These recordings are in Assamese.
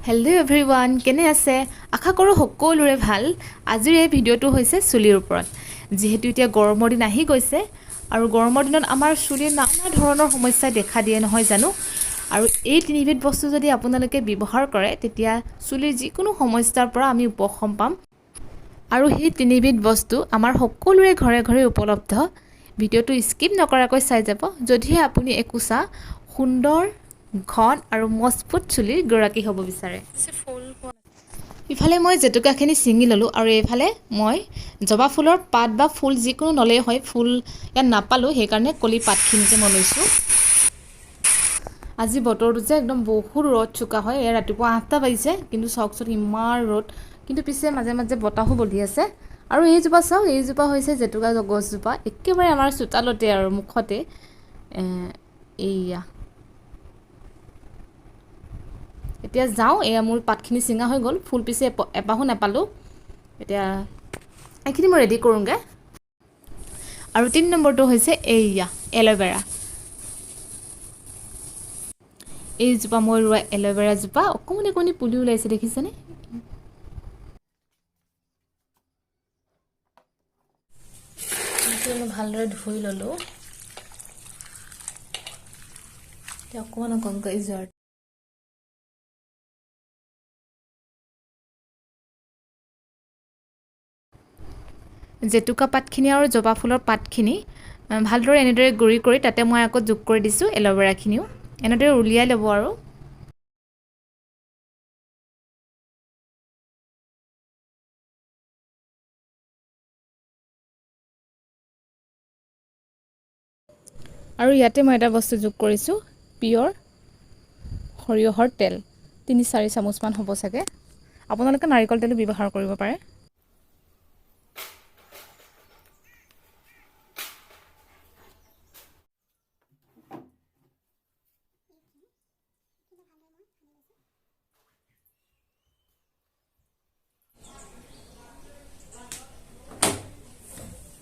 হেল্ল' এভৰিৱান, কেনে আছে? আশা কৰোঁ সকলোৰে ভাল। আজিৰ এই ভিডিঅ'টো হৈছে চুলিৰ ওপৰত। যিহেতু এতিয়া গৰমৰ দিন আহি গৈছে আৰু গৰমৰ দিনত আমাৰ চুলিৰ নানা ধৰণৰ সমস্যাই দেখা দিয়ে নহয় জানো। আৰু এই তিনিবিধ বস্তু যদি আপোনালোকে ব্যৱহাৰ কৰে তেতিয়া চুলিৰ যিকোনো সমস্যাৰ পৰা আমি উপশম পাম। আৰু সেই তিনিবিধ বস্তু আমাৰ সকলোৰে ঘৰে ঘৰে উপলব্ধ। ভিডিঅ'টো স্কিপ নকৰাকৈ চাই যাব যদিহে আপুনি একোচা সুন্দৰ ঘন আৰু মজবুত চুলিৰ গৰাকী হ'ব বিচাৰে। ইফালে মই জেতুকাখিনি ছিঙি ল'লোঁ আৰু এইফালে মই জবা ফুলৰ পাত বা ফুল যিকোনো ল'লেই হয়। ফুল ইয়াত নাপালোঁ, সেইকাৰণে কলি পাতখিনিকে মই লৈছোঁ। আজি বতৰটো যে একদম বহুত ৰ'দ চোকা হয়। এয়া ৰাতিপুৱা 8টা বাজিছে, কিন্তু চাওকচোন ইমান ৰ'দ। কিন্তু পিছে মাজে মাজে বতাহো বলি আছে। আৰু এইজোপা চাওক, এইজোপা হৈছে জেতুকা গছজোপা, একেবাৰে আমাৰ চোতালতে আৰু মুখতে। এইয়া এতিয়া যাওঁ, এয়া মোৰ পাতখিনি ছিঙা হৈ গ'ল। ফুল পিছে এপাহো নাপালোঁ। এতিয়া এইখিনি মই ৰেডি কৰোঁগৈ। আৰু 3 নম্বৰটো হৈছে এইয়া এল'ভেৰা। এইজোপা মই ৰোৱা এল'ভেৰাজোপা অকণনি অকণনি পুলি ওলাইছে, দেখিছেনে? মই ভালদৰে ধুই ল'লোঁ। এতিয়া অকণমান অকণকৈ যোৱাৰ জেতুকা পাতখিনি আৰু জবা ফুলৰ পাতখিনি ভালদৰে এনেদৰে গুড়ি কৰি তাতে মই আকৌ যোগ কৰি দিছোঁ এল'ভেৰাখিনিও। এনেদৰে উলিয়াই ল'ব আৰু। আৰু ইয়াতে মই এটা বস্তু যোগ কৰিছোঁ, পিয়ৰ সৰিয়হৰ তেল। 3-4 চামুচমান হ'ব চাগে। আপোনালোকে নাৰিকল তেলো ব্যৱহাৰ কৰিব পাৰে।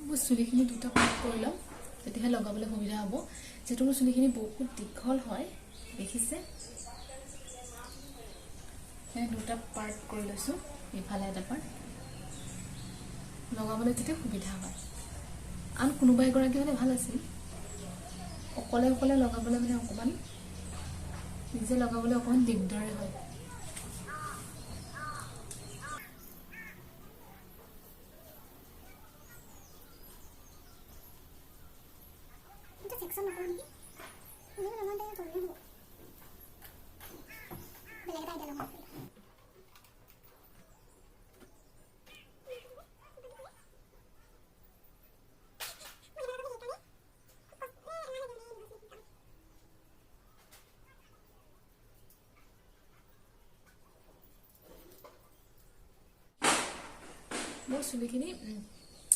মোৰ চুলিখিনি দুটা পাৰ্ট কৰি ল'ম, তেতিয়াহে লগাবলৈ সুবিধা হ'ব। যিহেতু মোৰ চুলিখিনি বহুত দীঘল হয়, দেখিছে? সেই দুটা পাৰ্ট কৰি লৈছোঁ, ইফালে এটা পাৰ্ট। লগাবলৈ তেতিয়া সুবিধা হয়। আন কোনোবা এগৰাকী হ'লে ভাল আছিল। অকলে অকলে লগাবলৈ মানে অকণমান নিজে লগাবলৈ অকণমান দিগদাৰে হয়। মোৰ চুলিখিনি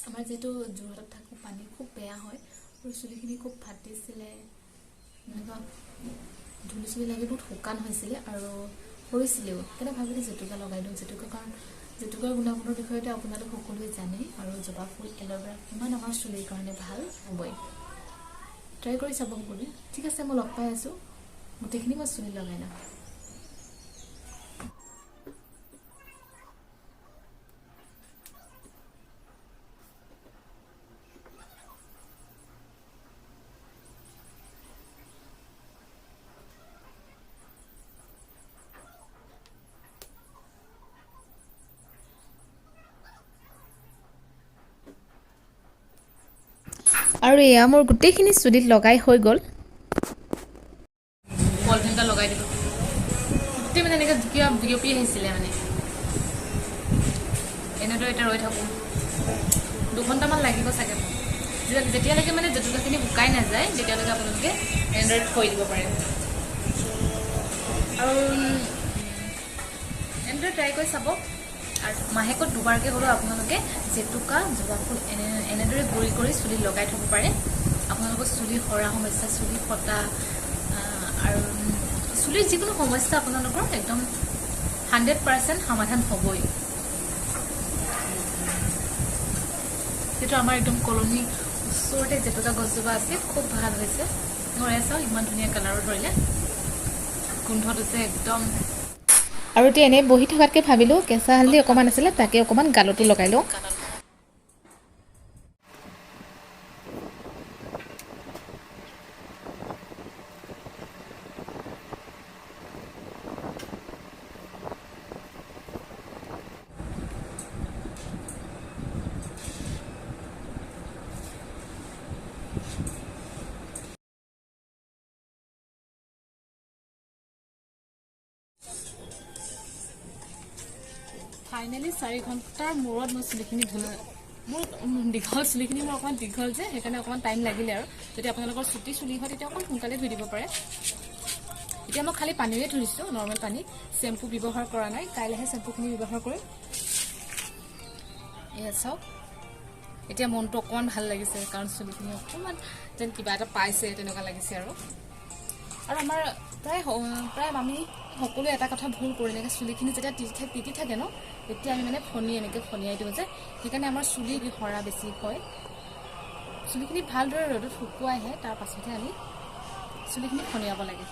আমাৰ যিহেতু যোৰহাটত থাকোঁ, পানী খুব বেয়া হয়। মোৰ চুলিখিনি খুব ফাটিছিলে, এনেকুৱা ধূলি চুলি লাগি বহুত শুকান হৈছিলে আৰু সৰিছিলেও। সেইকাৰণে ভাবিলোঁ জেতুকা লগাই দিওঁ। কাৰণ জেতুকাৰ গুণাগুণৰ বিষয়তে আপোনালোক সকলোৱে জানে, আৰু জবা ফুল এল'ভেৰা কিমান আমাৰ চুলিৰ কাৰণে ভাল হ'বই। ট্ৰাই কৰি চাব সকলোৱে। ঠিক আছে, মই লগ পাই আছোঁ। গোটেইখিনি মই চুলি লগাই লওঁ। আৰু এয়া মোৰ গোটেইখিনি চুলিত লগাই হৈ গ'ল। পলিথিন এটা লগাই দিলোঁ, গোটেই মানে এনেকৈ বিয়পি আহিছিলে মানে। এনেদৰে এতিয়া ৰৈ থাকোঁ, 2 ঘণ্টামান লাগিব চাগে। যেতিয়ালৈকে মানে জেতুকাখিনি শুকাই নাযায়, তেতিয়ালৈকে আপোনালোকে এনেদৰে থৈ দিব পাৰে। আৰু এনেদৰে ট্ৰাই কৰি চাব। আৰু মাহেকত 2বাৰকৈ হ'লেও আপোনালোকে জেতুকা জবা ফুল এনেদৰে গুড়ি কৰি চুলি লগাই থ'ব পাৰে। আপোনালোকৰ চুলি সৰা সমস্যা, চুলি ফটা আৰু চুলিৰ যিকোনো সমস্যা আপোনালোকৰ একদম 100% সমাধান হ'বই। যিটো আমাৰ একদম কলনী ওচৰতে জেতুকা গছজোপা আছে, খুব ভাল হৈছে। মই চাওঁ ইমান ধুনীয়া কালাৰো ধৰিলে, গোন্ধটো যে একদম। আৰু এতিয়া এনেই বহি থকাতকৈ ভাবিলোঁ কেঁচা হালধি অকণমান আছিলে তাকে অকণমান গালতো লগাই লওঁ। ফাইনেলি 4 ঘণ্টাৰ মূৰত মই চুলিখিনি ধুলোঁ। মোৰ দীঘল চুলিখিনি মোৰ অকণমান দীঘল যে সেইকাৰণে অকণমান টাইম লাগিলে আৰু যদি আপোনালোকৰ চুটি চুলি হয় তেতিয়া অকণমান সোনকালে ধুই দিব পাৰে। এতিয়া মই খালি পানীৰে ধুইছোঁ, নৰ্মেল পানী, চেম্পু ব্যৱহাৰ কৰা নাই। কাইলৈহে চেম্পুখিনি ব্যৱহাৰ কৰিম। এয়া চাওক, এতিয়া মনটো অকণমান ভাল লাগিছে কাৰণ চুলিখিনি অকণমান যেন কিবা এটা পাইছে তেনেকুৱা লাগিছে। আৰু আমাৰ প্ৰায় আমি সকলোৱে এটা কথা ভুল কৰি এনেকৈ চুলিখিনি যেতিয়া তিতি থাকে ন, তেতিয়া আমি মানে এনেকৈ ফণিয়াই দিওঁ যে, সেইকাৰণে আমাৰ চুলি সৰা বেছি হয়। চুলিখিনি ভালদৰে ৰ'দত শুকুৱাইহে তাৰ পাছতহে আমি চুলিখিনি ফণিয়াব লাগে।